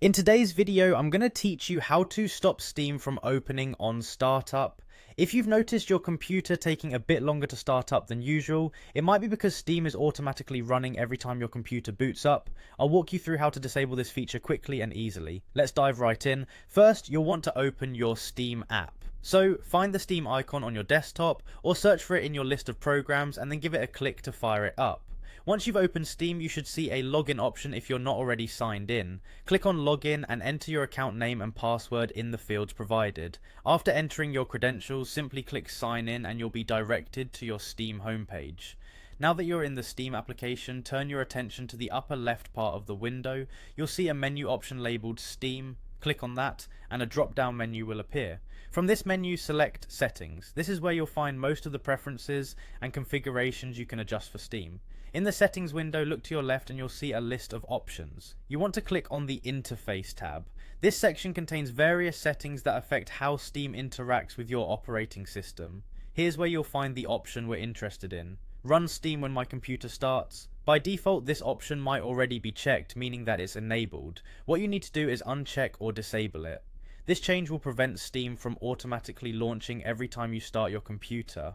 In today's video, I'm going to teach you how to stop Steam from opening on startup. If you've noticed your computer taking a bit longer to start up than usual, it might be because Steam is automatically running every time your computer boots up. I'll walk you through how to disable this feature quickly and easily. Let's dive right in. First, you'll want to open your Steam app. So find the Steam icon on your desktop or search for it in your list of programs and then give it a click to fire it up. Once you've opened Steam, you should see a login option if you're not already signed in. Click on login and enter your account name and password in the fields provided. After entering your credentials, simply click sign in and you'll be directed to your Steam homepage. Now that you're in the Steam application, turn your attention to the upper left part of the window. You'll see a menu option labelled Steam. Click on that and a drop down menu will appear. From this menu, select Settings. This is where you'll find most of the preferences and configurations you can adjust for Steam. In the settings window, look to your left and you'll see a list of options. You want to click on the Interface tab. This section contains various settings that affect how Steam interacts with your operating system. Here's where you'll find the option we're interested in. Run Steam when my computer starts. By default, this option might already be checked, meaning that it's enabled. What you need to do is uncheck or disable it. This change will prevent Steam from automatically launching every time you start your computer.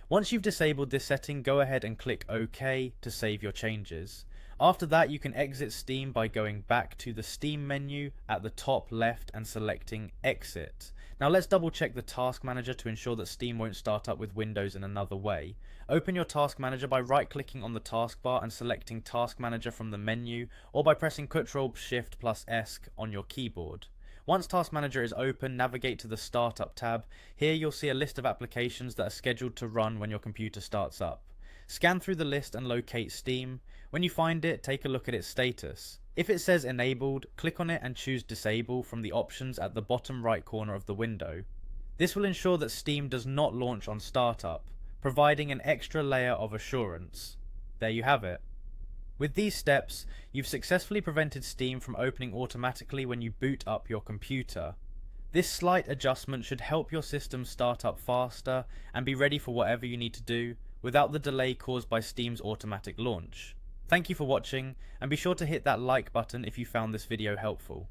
Once you've disabled this setting, go ahead and click OK to save your changes. After that, you can exit Steam by going back to the Steam menu at the top left and selecting Exit. Now let's double check the Task Manager to ensure that Steam won't start up with Windows in another way. Open your Task Manager by right clicking on the taskbar and selecting Task Manager from the menu, or by pressing Ctrl+Shift+S on your keyboard. Once Task Manager is open, navigate to the Startup tab. Here you'll see a list of applications that are scheduled to run when your computer starts up. Scan through the list and locate Steam. When you find it, take a look at its status. If it says enabled, click on it and choose disable from the options at the bottom right corner of the window. This will ensure that Steam does not launch on startup, providing an extra layer of assurance. There you have it. With these steps, you've successfully prevented Steam from opening automatically when you boot up your computer. This slight adjustment should help your system start up faster and be ready for whatever you need to do without the delay caused by Steam's automatic launch. Thank you for watching, and be sure to hit that like button if you found this video helpful.